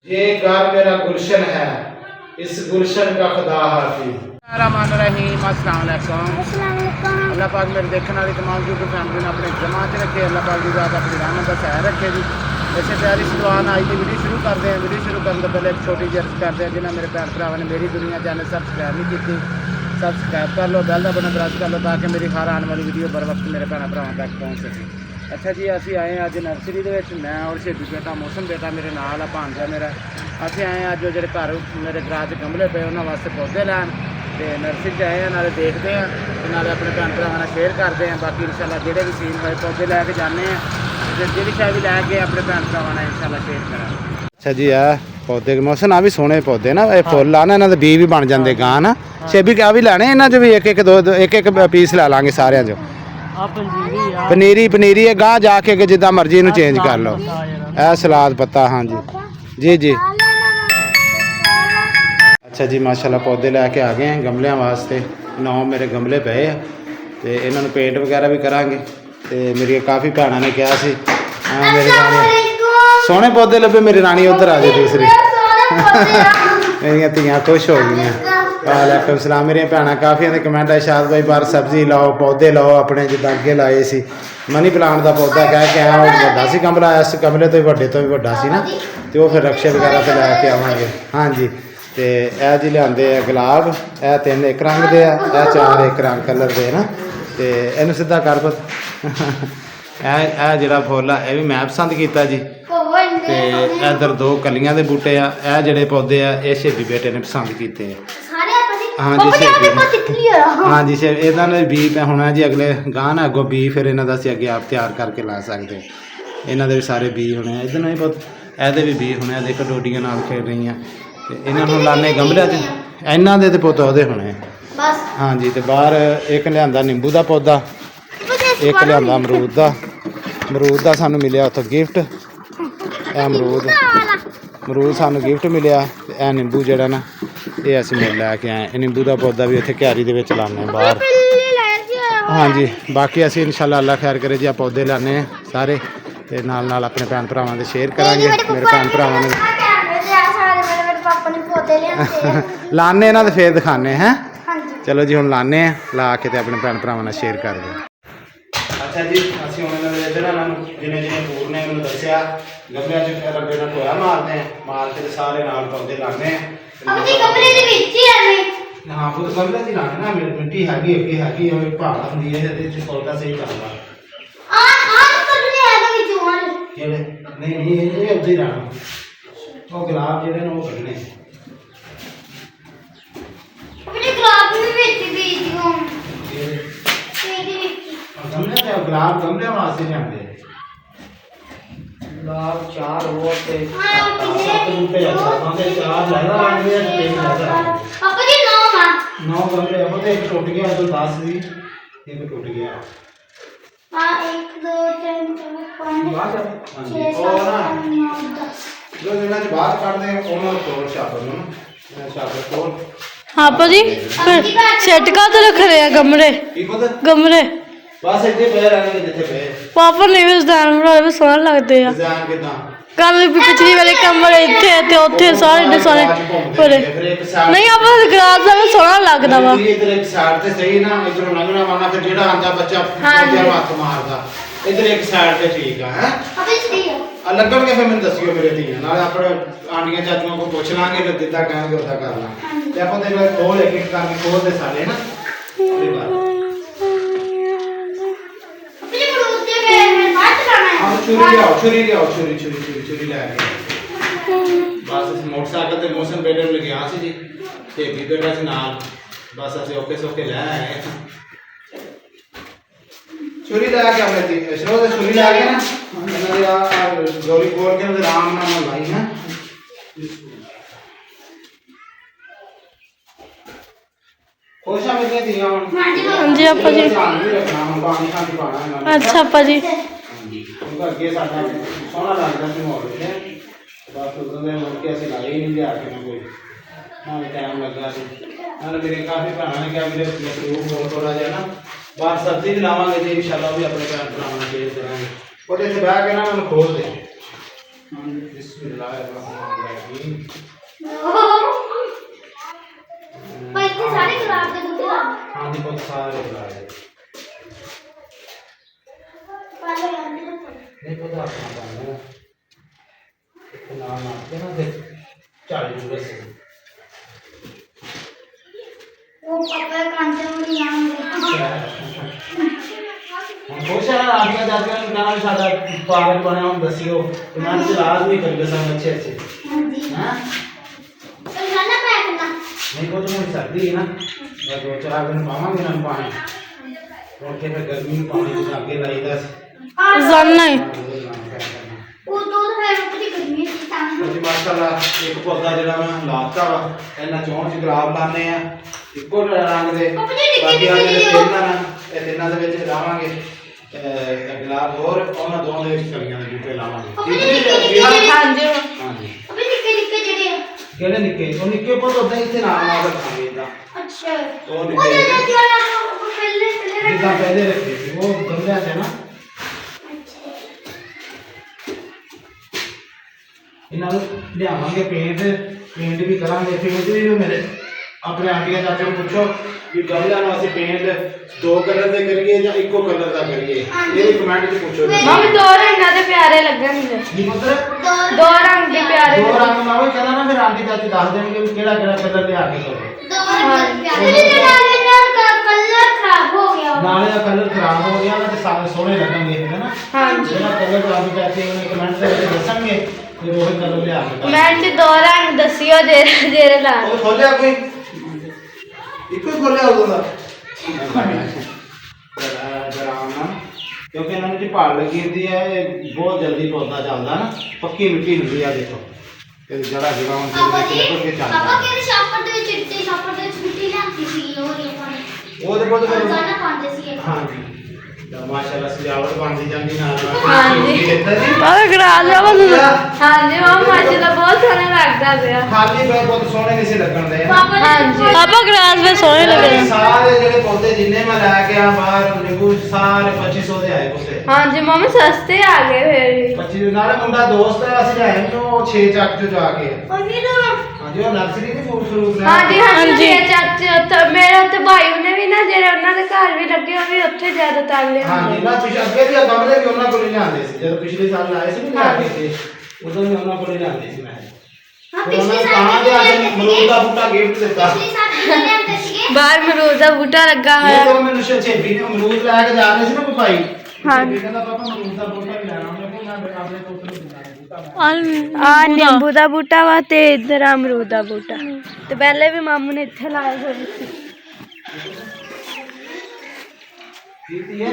ये घर मेरा गुलशन है, इस गुलशन का खुदा हाफिज। रहमान रहीम, अस्सलाम वालेकुम। अल्लाह पाक मेरे देखने वाली तमाम यूट्यूब फैमिली ने अपने जमा च रखे। अल्लाह पाक की ज़ात अपनी रहमत का सैर रखे जी। इसे प्यारी सलवान आज की वीडियो शुरू करते हैं। वीडियो शुरू करने से पहले एक छोटी जी अर्ज करते हैं, जिन्हें मेरे भैन भरावां ने मेरी दुनिया चैनल सब्सक्राइब नहीं की, सब्सक्राइब कर लो, बेल का बटन प्रेस कर लो ताकि मेरी हर आने वाली वीडियो बर वक्त मेरे भैन भरावां तक पहुँच सके। अच्छा जी, असी आए अज नर्सरी के, मैं और शेबी बेटा मौसम बेटा मेरे नाल आ, भांजा मेरा। असी आए अज जो घर मेरे गराज गमले पे उन्होंने वास्ते पौधे लैन, तो नर्सरी आए हैं, नाले देखते हैं, नाले अपने भैन भरावां शेयर करते हैं। बाकी इंशाल्लाह जेडे भी सीन हुए पौधे लैके जाने हैं, जी शायद भी लैके अपने भैन भरावां इंशाल्लाह शेयर करा। अच्छा जी, आ पौधे मौसम आ भी सोहने पौधे ना, फुल आ ना, इन्हों बी भी बन जाते गां ना। शेबी क्या भी लैने इन्हों भी एक एक दो एक एक पीस लै लाँगे सारे चो। पनीरी पनीरी है, गां जाके जिदा मर्जी इन्हू चेंज कर लो। ए सलाद पत्ता, हाँ जी जी जी। अच्छा जी, माशाल्लाह पौधे लैके आ गए हैं गमलियां वास्ते। 9 मेरे गमले पे है, तो इन्होंने पेंट वगैरह भी करांगे। तो मेरी काफ़ी भैनों ने कहा सी, हाँ मेरी रानी सोहने पौधे लभे, मेरी रानी उधर आ जाए दूसरी। मेरिया धियाँ खुश हो गई। वालेकुम सलाम। मेरिया भैनों काफ़ी ने कमेंट है, शाद भाई बाहर सब्जी लाओ, पौधे लाओ, अपने जिदा अगे लाए सी। मनी प्लांट का पौधा कह के आया, वड्डा सी गमला, इस गमले तो वड्डे तो भी वड्डा सी ना, तो वो फिर रक्शे वगैरह से लैके आवांगे। हाँ जी, तो यह जी लियाते है गुलाब, यह 3 एक रंग के है, यह 4 एक रंग कलर के ना। तो इनू सीधा कर पुत। यह जो फुल आ, यह भी मैं पसंद किया जी। तो इधर 2 कलियां के बूटे आ, यह जोड़े पौधे आ, ये शेबी बेटे ने पसंद किए हैं। हाँ जी शेबी, हाँ जी शेब, इन्होंने बी होना जी अगले गां ना, अगों बी फिर इन्हों का अगे आप तैयार करके ला सकते। इन्हों के भी सारे बी होने, इधर भी बहुत ये भी बी होने। देखो डोडियां नाल खेल रही हैं, तो इन्होंने लाने गमलियां च, इन्हों के तो पुत ओहदे होने। हाँ जी, तो बाहर एक लिया नींबू का पौधा, एक लिया अमरूद का सानू मिले उतो गिफ्ट। अमरूद सानू गिफ्ट मिले। यह नींबू जोड़ा ना, ये असीं मिल लैके आए। नींबू का पौधा भी इत्थे क्यारी दे विच लाने बाहर। हाँ जी, बाकी असीं इंशाल्लाह अल्लाह खैर करे जी, पौधे लाने सारे, ते नाल नाल अपने भैन भरावां दे शेयर करांगे। मेरे भैन भरावां ने लाने ना, तो फिर दिखाने हैं। चलो जी, हुण लाने ला के ते अपने भैन भरावां नाल शेयर करदे। अच्छा जी, असीं हुण इधर जिन्हें जिन्हें पूर ने मैनूं दस्सिया, गमलियां च रब्बे नाल टोया मारते हैं, मार के सारे नाल पौधे लाने हैं। हाँ वो गमले च लाने ना, मिट्टी हैगी अगे हैगी, पहाड़ होंदी है, पौधा सही चलदा। नहीं नहीं, ये उधर ही रहना, वो गुलाब जेडे ने वो कटने। गुलाब गमले वास्ते जाते, गुलाब 4 हो ते 7 बूटे, 4 ज्यादा लाएंगे, 3 ज्यादा। पापा जी 9 गमले, वो तो एक टूट गया, तो 10 दी एक टूट गया। हां 1 2 3 4 5 6 जो जिन्हें बाहर काट दे उन्होंने तोड़ छापर ना, छापर तोड़। हाँ पाजी, सेट का तो रख रहे हैं गमले, गमले बस इतने पे रहने जिथे पे। पापा ने भी डिजाइन बनाए, भी सोहने लगते हैं। डिजाइन कितना कल पिछली वाले कमरे इतने ते उथे सारे इतने सोहने पूरे नहीं, आप ग्रास का भी सोहना लगदा वा। इधर एक साइड ते सही ना, इधर लंघना वाला फिर जेड़ा आंदा बच्चा पौधे हाथ मारदा, इधर एक साइड ते ठीक है। हैं अभी सही है, लगन के फिर मैं दसियो मेरे धीया नाल, अपने आंटियां चाचुओं को पूछ लांगे, फिर जिद्दां कहेंगे उदा करना। ते आपो ते खोल एक एक करके खोल दे सारे ना। छुरी लियाओ, छुरी लियाओ, छुरी छुरी छुरी छुरी लैके बस मोटरसाइकिल ते मौसम बेटे नूं लग्या सी जी, शेबी बेटा सी नाल, बस असीं औखे सौखे लै आए। छुरी लैके अपने शरों ते छुरी लैके ना, इन्हां दी गोली खोल के आराम नाल लाई है। खुश आ मेरियां धीआं हुण? हां जी आपा जी, पानी खानी पाना। अच्छा आपा जी, अगे साडा सोहना लगदा सी माहौल, बस उदों दे मुड़ के असीं लाए ही नहीं लिया के, कोई ना टाइम लगा सी। नाल मेरे काफ़ी भैनों ने कहा मेरे मसरूफ हो थोड़ा जिहा ना, बाहर सब्जी भी लावांगे जी इंशाल्लाह, भी अपने भैन भरावां नाल शेयर करांगे। और इत्थे बह के ना मैनूं खोल दे, बिस्मिल्लाहिर्रहमानिर्रहीम। भाई इतने सारे गुलाब के बूटे ला हाँ जी बहुत सारे गुलाब है। नहीं पता अपना काम है इतना नाम के ना देख 40 से वो पापा कांटे में नाम बहुत सारा आगे जाते हैं गाना भी सादा पागल बने हम दसियो इमान से राज भी कर गए सब अच्छे अच्छे हां जी हां तो जाना पैक ना नहीं को तो मुझे सर्दी है ना मैं 2-4 दिन पावांगे ना पानी और के फिर गर्मी में पानी आगे लाईदा जानना है वो तो है पूरी गर्मी की टांग जी माशाल्लाह एक पौधा जेड़ा मैं लाता वा ਇਹਨਾਂ ਚੋਂ ਚ ਗੁਲਾਬ ਲਾਣੇ ਆ ਇੱਕੋ ਰੰਗ ਦੇ ਬਾਕੀ ਆ ਜਿਹੜੇ ਤਿੰਨਾਂ ਦੇ ਵਿੱਚ ਲਾਵਾਂਗੇ ਗੁਲਾਬ ਹੋਰ ਉਹਨਾਂ ਦੋਵਾਂ ਦੇ ਵਿੱਚ ਕਲੀਆਂ ਦੇ ਬੂਟੇ ਲਾਵਾਂਗੇ ਹਾਂਜੀ ਹਾਂਜੀ अबे निक्के निक्के जड़े ਕਿਹੜੇ ਨਿੱਕੇ ਉਹ ਨਿੱਕੇ ਪੌਦੇ ਉਦਾਂ ਇੱਥੇ ਨਾਲ ਰੱਖਾਂਗੇ ਇਦਾਂ अच्छा ਉਹ वो ਨਿੱਕੇ जो ना पहले ਜਿੱਦਾਂ ਪਹਿਲੇ ਰੱਖੇ ਸੀ ਉਹ ਗਮਲਿਆਂ 'ਚ ਨਾ ਇਹਨਾਂ ਨੂੰ ਲਿਆਵਾਂਗੇ ਪੇਂਟ ਵੀ ਕਰਾਂਗੇ ਪੇਂਟ ਵੀ ਮੇਰੇ ਆਪਣੇ ਆਂਟੀਆਂ ਚਾਚੇ ਨੂੰ ਪੁੱਛੋ ਵੀ ਗਮਲਿਆਂ ਨੂੰ ਅਸੀਂ ਪੇਂਟ 2 ਕਲਰ ਦੇ ਕਰੀਏ ਜਾਂ ਇੱਕੋ ਕਲਰ ਦਾ ਕਰੀਏ ਇਹ ਵੀ ਕਮੈਂਟ 'ਚ ਪੁੱਛੋ ਮੰਮੀ ਦੋ ਰੰਗਾਂ ਦੇ ਪਿਆਰੇ ਲੱਗਣਗੇ ਜੀ ਪੁੱਤਰ ਦੋ ਰੰਗ ਦੇ ਪਿਆਰੇ ਦੋ ਰੰਗ ਮੈਂ ਉਹ ਕਹਿੰਦਾ ਨਾ ਫਿਰ ਆਂਟੀ ਚਾਚੀ ਦੱਸ ਦੇਣਗੇ ਵੀ ਕਿਹੜਾ ਕਿਹੜਾ ਕਲਰ ਲਿਆ ਕੇ ਕਰੋ दो प्यारे का कलर खराब हो गया ਨਾਲੇ ਦਾ ਕਲਰ ਖਰਾਬ ਹੋ ਗਿਆ ਨਾ ਤੇ ਸਾਰੇ ਸੋਹਣੇ ਲੱਗਣਗੇ ਹੈ ਨਾ ਹਾਂਜੀ ਜਿਹੜਾ ਕਲਰ ਆਂਟੀ ਚਾਚੀ ਉਹਨੇ ਕਮੈਂਟ ਦੇ ਵਿੱਚ ਦੱਸਣਗੇ ਫਿਰ ਉਹ ਕਲਰ ਲਿਆ ਕੇ ਕਰੋ। ਕਮੈਂਟ 'ਚ ਦੋ ਰੰਗ ਦੱਸਿਓ ਜਿਹੜੇ ਲਾ ਉਹ ਖੋਲਿਆ ਕੋਈ ਇੱਕੋ ਹੀ ਖੋਲਿਆ ਉਦੋਂ ਦਾ ਆਰਾਮ ਨਾਲ ਕਿਉਂਕਿ ਇਹਨਾਂ ਨੂੰ ਭਾਲ ਲੱਗੀ ਹੁੰਦੀ ਹੈ ਇਹ ਬਹੁਤ ਜਲਦੀ ਪੌਦਾ ਚੱਲਦਾ ਨਾ ਪੱਕੀ ਮਿੱਟੀ ਹੁੰਦੀ ਆ ਦੇਖੋ ਤੇ ਜੜਾ ਜਗਾ ਹੁਣ पापा जी ਦੇਖੋ ਕਿ पापा ਚੱਲਦਾ के शापर दे चिट्टे शापर दे मिट्टी लाती थी और ये पानी ਉਹਦੇ ਕੋਲ ਤਾਂ जाना पांडे सी ਹਾਂਜੀ ਤਾਂ ਮਾਸ਼ਾਅੱਲਾ ਸਜਾਵਟ ਬਣਦੀ ਜਾਂਦੀ ਨਾਲ ਹਾਂਜੀ। ਇੱਧਰ ਜੀ ਪਾਪਾ ਕਰਾ ਲਿਆ ਹਾਂਜੀ ਮਾਮਾ ਮਾਸ਼ਾਅੱਲਾ ਬਹੁਤ ਸੋਹਣਾ ਲੱਗਦਾ ਪਿਆ ਖਾਲੀ ਪਏ ਬਹੁਤ ਸੋਹਣੇ ਨਹੀਂ ਸੀ ਲੱਗਣ ਦੇ पापा ਹਾਂਜੀ ਪਾਪਾ ਗ੍ਰਾਸ ਵਿੱਚ ਸੋਹਣੇ ਲੱਗੇ ਸਾਰੇ ਜਿਹੜੇ ਪੌਦੇ ਜਿੰਨੇ ਮੈਂ ਲੈ ਕੇ ਆ ਬਾਹਰ ਨਿੰਬੂ ਸਾਰੇ 2500 ਦੇ ਆਏ ਪੌਦੇ ਹਾਂਜੀ ਮਾਮਾ ਸਸਤੇ ਆ ਗਏ ਫੇਰ ਵੀ 25 ਨਾਲ ਮੁੰਡਾ ਦੋਸਤ ਹੈ ਅਸੀਂ ਲਿਆਏ ਨੇ ਉਹ 6 ਚੱਕ ਚੋਂ ਜਾ ਕੇ मम्मी तो ਹਾਂਜੀ ਉਹ ਨਰਸਰੀ ਦੀ ਫਰੂਟ ਫਰੂਟ ਲੈ ਹਾਂਜੀ ਹਾਂਜੀ ਚਾਚੇ ਉੱਥੇ ਮੇਰੇ ਉੱਥੇ ਭਾਈ ਉਹਨੇ ਵੀ ਨਾ ਜਿਹੜੇ ਉਹਨਾਂ ਦੇ ਘਰ ਵੀ ਲੱਗੇ ਉਹ ਵੀ ਉੱਥੇ ਜ਼ਿਆਦਾ ਤਾਲੇ ਹਾਂਜੀ ਨਾ ਪਿਛੇ ਅੱਗੇ ਵੀ ਆ ਗਮਲੇ ਵੀ ਉਹਨਾਂ ਕੋਲ ਹੀ ਲਿਆਂਦੇ ਸੀ ਜਦੋਂ ਪਿਛਲੇ ਸਾਲ ਲਾਏ ਸੀ ਨਾ ਲਿਆ ਕੇ ਉਦੋਂ ਵੀ ਉਹਨਾਂ ਕੋਲ ਹੀ ਲਿਆਂਦੇ ਸੀ ਮੈਂ हां ਉਹਨਾਂ पिछले ਨੇ साल ਕਹਾਂ ਕਿ ਅੱਜ ਅਮਰੂਦ ਦਾ ਬੂਟਾ ਗਿਫਟ ਦਿੱਤਾ पिछले साल ले आते थे ਬਾਹਰ ਮਰੂਦ ਦਾ ਬੂਟਾ ਲੱਗਾ ਇਹ ਹੋਇਆ ਤਾਂ ਮੈਨੂੰ ਛੇਬੀ ਨੇ ਅਮਰੂਦ ਲੈ ਕੇ ਜਾ ਰਹੇ ਸੀ ਨਾ ਕੋਈ ਭਾਈ ਹਾਂਜੀ। ਛੇਬੀ ਕਹਿੰਦਾ ਪਾਪਾ ਅਮਰੂਦ ਦਾ ਬੂਟਾ ਵੀ ਲੈਣਾ ਉਹਨੇ ਕੋਲ ਮੈਂ ਆਪਣੇ ਪੁੱਤ ਨੂੰ ਦਿੰਦਾ ਬੂਟਾ ਮੈਂ ਆ ਨਿੰਬੂ ਦਾ ਬੂਟਾ ਵਾ ਤੇ ਇਧਰ ਅਮਰੂਦ ਦਾ ਬੂਟਾ ਤੇ ਪਹਿਲੇ ਵੀ ਮਾਮੂ ਨੇ ਇੱਥੇ ਲਾਏ ਹੋਏ ਸੀ ਠੀਕ ਹੈ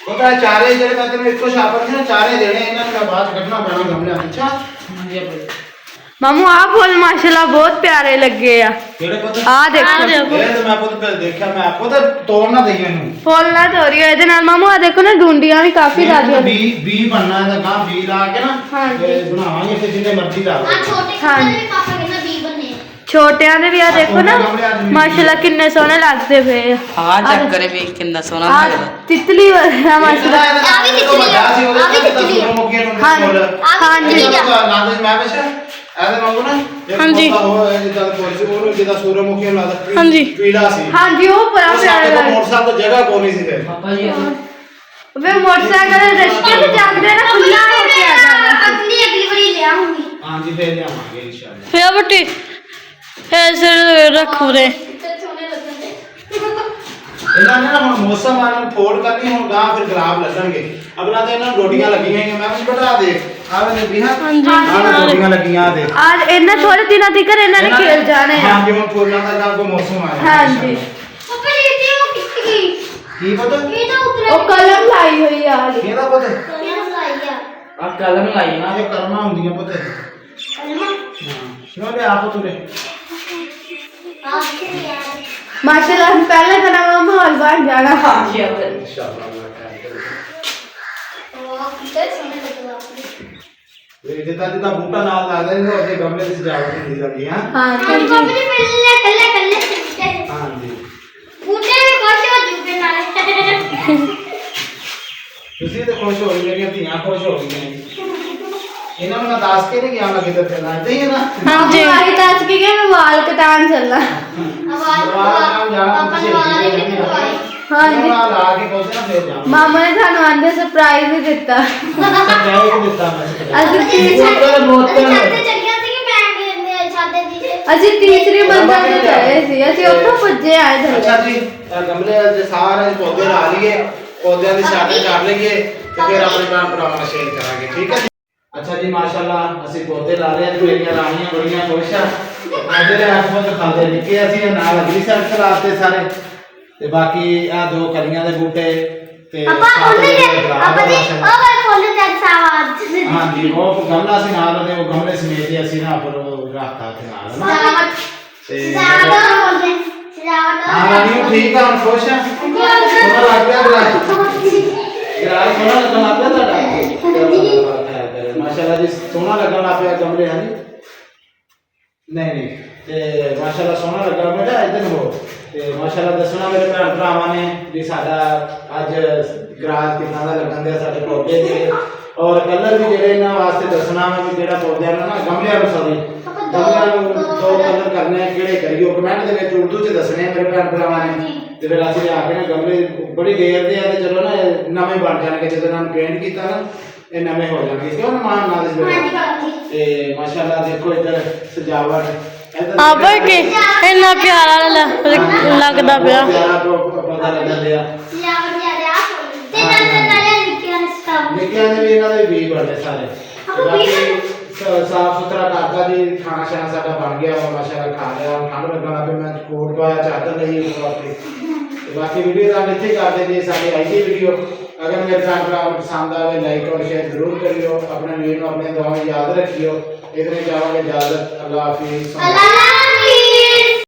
ਉਹ ਤਾਂ ਚਾਰੇ ਜਿਹੜੇ ਮੈਂ ਤੈਨੂੰ ਇੱਕੋ ਛਾਪਰ ਸੀ ਨਾ ਚਾਰੇ ਦੇਣੇ ਇਹਨਾਂ ਨੂੰ ਬਾਅਦ ਕੱਢਣਾ ਪੈਣਾ ਗਮਲਿਆਂ ਵਿੱਚ ਅੱਛਾ ਹਾਂਜੀ ਮਾਮੂ ਆ ਫੁੱਲ ਮਾਸ਼ਾਅੱਲਾ ਬਹੁਤ ਪਿਆਰੇ ਲੱਗੇ ਆ ਕਿਹੜੇ ਪੁੱਤ ਆ ਦੇਖੋ ਇਹ ਤਾਂ ਮੈਂ ਪੁੱਤ ਪਹਿਲੇ ਦੇਖਿਆ ਮੈਂ ਪੁੱਤ ਤੋੜ ਨਾ ਦੇਈ ਮੈਨੂੰ ਫੁੱਲ ਨਾ ਤੋਰੀਓ ਇਹਦੇ ਨਾਲ ਮਾਮੂ ਆ ਦੇਖੋ ਨਾ ਡੂੰਡੀਆਂ ਵੀ ਕਾਫੀ ਜ਼ਿਆਦਾ ਬੀ ਬਣਨਾ ਇਹਦਾ ਗਾਂ ਬੀ ਲਾ ਕੇ ਨਾ ਹਾਂਜੀ। ਫਿਰ ਬਣਾਵਾਂਗੇ ਫਿਰ ਜਿੰਨੇ ਮਰਜ਼ੀ ਲਾ ਲਓ हां छोटे हाँ। कलर में पापा कहना बी बने ਛੋਟਿਆਂ ਦੇ ਵੀ ਆ ਦੇਖੋ ਨਾ ਮਾਸ਼ਾਅੱਲਾ ਕਿੰਨੇ ਸੋਹਣੇ ਲੱਗਦੇ ਪਏ ਆ ਹਾਂ ਚੱਕਰੇ ਵੇਖ ਕਿੰਨਾ ਸੋਹਣਾ ਆ ਲੱਗਦਾ ਤਿਤਲੀ ਵਰਗਾ ਮਾਸ਼ਾਅੱਲਾ ਹਾਂਜੀ ਹਾਂਜੀ। ਮੈਂ ਵੈਸੇ ਇਹਦੇ ਵਾਂਗੂ ਨਾ ਹਾਂਜੀ। ਉਹ ਜਿੱਦਾਂ ਪੁਲਿਸ ਉਹਨੂੰ ਜਿੱਦਾਂ ਸੂਰਜਮੁਖੀ ਨੂੰ ਲੱਗਦਾ ਹਾਂਜੀ। ਪੀਲਾ ਸੀ ਹਾਂਜੀ ਉਹ ਬੜਾ ਉਹ ਪਿਆਰਾ ਸਾਡੇ ਕੋਲ ਲੱਗਦਾ ਮੋਟਰਸਾਈਕਲ ਤੋਂ ਜਗ੍ਹਾ ਕੋਈ ਨਹੀਂ ਸੀ ਫਿਰ ਵੇ ਮੋਟਰਸਾਈਕਲ ਰਸਤੇ ਤੇ ਜਾਂਦੇ ਨਾ ਖੁੱਲਾ ਹੋ ਕੇ ਆ ਜਾਣਾ अगली अगली बारी ले आऊंगी ਹਾਂਜੀ ਫਿਰ ਲਿਆਵਾਂਗੇ ਇਨਸ਼ਾਅੱਲਾ ਫੇ ਬਟੀ ਐਸੇ ਰੱਖੂ ਰੇ इतने सोने लगते ਇਹਨਾਂ ਨੇ ਨਾ ਹੁਣ ਮੌਸਮ ਆਣ ਨੂੰ ਫੋੜ ਕਰਨੀ ਹੁਣ ਗਾਂ ਫਿਰ ਗੁਲਾਬ ਲੱਗਣਗੇ ਅਗਲਾ ਤੇ ਇਹਨਾਂ ਨੂੰ ਡੋਡੀਆਂ ਲੱਗੀਆਂ ਹੈਗੀਆਂ ਮੈਂ ਵੀ ਬਤਾ ਦੇਖ ਆਹ ਨੇ ਵੀ ਹਾਂ ਡੋਡੀਆਂ ਲੱਗੀਆਂ ਆ ਦੇਖ ਅੱਜ ਇਹਨਾਂ ਥੋੜੇ ਦਿਨਾਂ ਤੱਕ ਇਹਨਾਂ ਨੇ ਖੇਲ ਜਾਣੇ ਆ ਹਾਂਜੀ ਹੁਣ ਫੁੱਲਾਂ ਦਾ ਗਾਂ ਕੋ ਮੌਸਮ ਆਇਆ ਹਾਂਜੀ पापा ये थी वो किसकी गई ਕੀ ਪਤਾ ये तो उतरा ਉਹ ਕਲਮ ਲਾਈ ਹੋਈ ਆ ਹਾਲੇ ਕਿਹਦਾ ਪਤਾ ये लाइया ਆ ਕਲਮ ਲਾਈ ਨਾ ਇਹ ਕਰਮਾਂ ਹੁੰਦੀਆਂ ਪਤਾ अलमा ਸ਼ਨੋ ਲੈ ਆਪੋ ਤੁਰੇ आप के यार ਮਾਸ਼ਾਅੱਲਾ ਪਹਿਲੇ ਦਿਨ ਮਾਹੌਲ ਬਣ ਜਾਣਾ ਇਨਸ਼ਾਅੱਲਾ ਅੱਲਾਹ ਖੈਰ ਕਰੇ ओ कितने सोने लगते आपने ਇਹ ਜਿੱਦਾਂ ਜਿੱਦਾਂ ਬੂਟਾ ਨਾਲ ਲੱਗਦਾ ਇਹਦੇ ਅੱਗੇ ਗਮਲੇ ਦੀ ਸਜਾਵਟ ਹੁੰਦੀ ਜਾਂਦੀ ਹੈ ਹਾਂ पापा ने पहले कल्ले कल्ले से ਹਾਂਜੀ बूटे में खुश हो जूते नाले ਤੁਸੀਂ ਤੇ ਖੁਸ਼ ਹੋ ਗਏ, ਮੇਰੀਆਂ ਧੀਆਂ ਖੁਸ਼ ਹੋ ਗਈਆਂ। ਇਹਨਾਂ ਨੂੰ ਮੈਂ ਦੱਸ ਕੇ ਨਹੀਂ ਗਿਆ ਮੈਂ ਕਿੱਧਰ ਚੱਲਣਾ, ਏਦਾਂ ਹੀ ਹੈ ਨਾ। ਹਾਂਜੀ ਆਹੀ ਦੱਸ ਕੇ ਮੈਂ ਵਾਲ ਕਟਾਉਣ ਚੱਲਾ। ਪਾਪਾ ਨੇ ਵਾਲਾਂ ਦੀ ਵੀ ਕਟਵਾਈ। ਹਾਂਜੀ ਮੈਂ ਲਾ ਕੇ ਪਹੁੰਚਣਾ ਫਿਰ ਜਾਵਾਂ। ਮਾਮਾ ਨੇ ਸਾਨੂੰ ਆਂਦੇ ਸਰਪ੍ਰਾਈਜ਼ ਵੀ ਦਿੱਤਾ। ਮੈਂ ਹੀ ਦਿੱਤਾ ਮੈਂ ਅਸੀਂ ਛੱਤੇ ਚੜੀਆਂ ਸੀ ਕਿ ਮੈਂ ਗਿਰਨੇ ਛੱਤੇ ਦੀ ਅਸੀਂ ਤੀਸਰੀ ਮੰਜ਼ਲ ਤੇ ਚੜੇ ਸੀ, ਅਸੀਂ ਉੱਥੋਂ ਭੱਜੇ ਆਏ ਅੱਛਾ ਥੱਲੇ। ਜੀ ਗਮਲੇ ਦੇ ਸਾਰੇ ਪੌਦੇ ਲਾ ਲਈਏ, ਪੌਦਿਆਂ ਦੀ ਛਾਟੇ ਕਰ ਲਈਏ ਤੇ ਫਿਰ ਆਪਣੇ ਭੈਣ ਭਰਾਵਾਂ ਨਾਲ ਸ਼ੇਅਰ ਕਰਾਂਗੇ, ਠੀਕ ਹੈ ਜੀ। ਅੱਛਾ ਜੀ ਮਾਸ਼ਾਅੱਲਾ ਅਸੀਂ ਪੌਦੇ ਲਾ ਲਏ, ਮੇਰੀਆਂ ਰਾਣੀਆਂ ਬੜੀਆਂ ਖੁਸ਼ ਆ। ਜਿਹੜੇ ਆਸਪਾਸ ਖਾਂਦੇ ਨਿੱਕੇ ਅਸੀਂ ਨਾਲ ਅਗਲੀ ਸਾਈਡ ਲਾਤੇ ਸਾਰੇ, ਤੇ ਬਾਕੀ ਆ ਦੋ ਕਲੀਆਂ ਦੇ ਬੂਟੇ ਤੇ ਆਪਾਂ ਉਹਨੇ ਆਪਾਂ ਜੀ ਉਹ ਵਾਰ ਖੋਲੇ ਤੇ ਸਾਵਾਦ ਹਾਂਜੀ ਉਹ ਗਮਲਾ ਸੀ ਨਾਲ ਉਹਦੇ, ਉਹ ਗਮਲੇ ਸਮੇਤ ਹੀ ਅਸੀਂ ਨਾ ਪਰ ਰੱਖਤਾ ਤੇ ਨਾਲ ਨਾ ਸਜਾਵਟ ਤੇ ਸਜਾਵਟ ਬੋਲਦੇ ਸਜਾਵਟ ਹਾਂ ਰਾਣੀ ਠੀਕ ਆ, ਹੁਣ ਖੁਸ਼ ਆ, ਸੋਹਣਾ ਲੱਗ ਪਿਆ ਗਰਾਜ ਸੋਹਣਾ ਲੱਗਣ ਲੱਗ ਪਿਆ ਤੁਹਾਡਾ। ਮਾਸ਼ਾਅੱਲਾ ਜੀ ਸੋਹਣਾ ਲੱਗਣ ਲੱਗ ਪਿਆ ਗਮਲੇ, ਹਾਂਜੀ ਨਹੀਂ ਨਹੀਂ ਤੇ ਮਾਸ਼ਾਅੱਲਾ ਸੋਹਣਾ ਲੱਗਾ ਬੇਟਾ, ਇੱਧਰ ਹੋ ਤੇ ਮਾਸ਼ਾਅੱਲਾ ਦੱਸਣਾ ਮੇਰੇ ਭੈਣ ਭਰਾਵਾਂ ਨੇ ਵੀ ਸਾਡਾ ਅੱਜ ਗਰਾਜ ਕਿੰਨਾ ਦਾ ਲੱਗਣ ਦਿਆ ਸਾਡੇ ਪੌਦੇ ਦੇ, ਔਰ ਕਲਰ ਵੀ ਜਿਹੜੇ ਇਹਨਾਂ ਵਾਸਤੇ ਦੱਸਣਾ ਵਾ ਵੀ ਜਿਹੜਾ ਪੌਦਿਆਂ ਨੂੰ ਨਾ ਗਮਲਿਆਂ ਨੂੰ ਸੌਰੀ ਗਮਲਿਆਂ ਨੂੰ ਦੋ ਕਲਰ ਕਰਨੇ ਕਿਹੜੇ ਕਰੀਓ, ਕਮੈਂਟ ਦੇ ਵਿੱਚ ਉਰਦੂ 'ਚ ਦੱਸਣੇ ਮੇਰੇ ਭੈਣ ਭਰਾਵਾਂ ਨੇ। ਤੇ ਫਿਰ ਅਸੀਂ ਆ ਕੇ ਨਾ ਗਮਲੇ ਬੜੀ ਗੇਰਦੇ ਆ ਤੇ ਚਲੋ ਨਾ ਇਹ ਨਵੇਂ ਬਣ ਜਾਣਗੇ, ਜਦੋਂ ਇਹਨਾਂ ਨੂੰ ਪੇਂਟ ਕੀਤਾ ਨਾ ਇਹ ਨਵੇਂ ਹੋ ਜਾਣਗੇ, ਕਿਉਂ ਨਾ ਮਾਨ ਨਾਲ ਇਸ ਵੇਲੇ। ਤੇ ਮਾਸ਼ਾਅੱਲਾ ਦੇਖੋ ਇੱਧਰ ਸਜਾਵਟ ਇੱਧਰ ਆਵਾ ਕਿ ਇੰਨਾ ਪਿਆਰਾ ਲੱਗਦਾ ਪਿਆ। ਪਿਆਰਾ ਪੌਦਾ ਲੱਗਣ ਦਿਆ। ਸਜਾਵਟ ਜਿਆਦਾ ਆ ਤੇ ਨਾਲ ਨਾਲੇ ਲਿਖਿਆ ਸਟਾਮ ਨਿੱਕਿਆਂ ਦੇ ਵੀ ਇਹਨਾਂ ਦੇ ਬੀਜ ਬਣੇ ਸਾਰੇ। ਆਪਾਂ ਬੀਜ ਸਾਫ ਸੁਥਰਾ ਕਰਦਾ ਜੀ, ਖਾਣਾ ਸ਼ਾਨਾ ਸਾਡਾ ਬਣ ਗਿਆ ਵਾ ਮਾਸ਼ਾਅੱਲਾ, ਖਾ ਲਿਆ। ਠੰਡ ਲੱਗਣ ਲੱਗ ਪਈ, ਮੈਂ ਕੋਟ ਪਾਇਆ, ਚਾਦਰ ਲਈ ਉਸ ਵਾਸਤੇ। ਤੇ ਬਾਕੀ ਵੀਡੀਓ ਤਾਂ ਇੱਥੇ ਕਰਦੇ ਜੀ ਸਾਡੀ ਅੱਜ ਦੀ ਵੀਡੀਓ। ਅਗਰ ਮੇਰੇ ਭੈਣ ਭਰਾ ਨੂੰ ਪਸੰਦ ਆਵੇ ਲਾਈਕ ਔਰ ਸ਼ੇਅਰ ਜ਼ਰੂਰ ਕਰਿਓ, ਆਪਣੇ ਵੀਰ ਨੂੰ ਆਪਣੇ ਦੁਆਵਾਂ ਯਾਦ ਰੱਖਿਓ। ਇਤਨੇ ਚਾਹਾਂਗੇ ਇਜਾਜ਼ਤ, ਅੱਲਾਹ ਹਾਫਿਜ਼। ਅੱਲਾ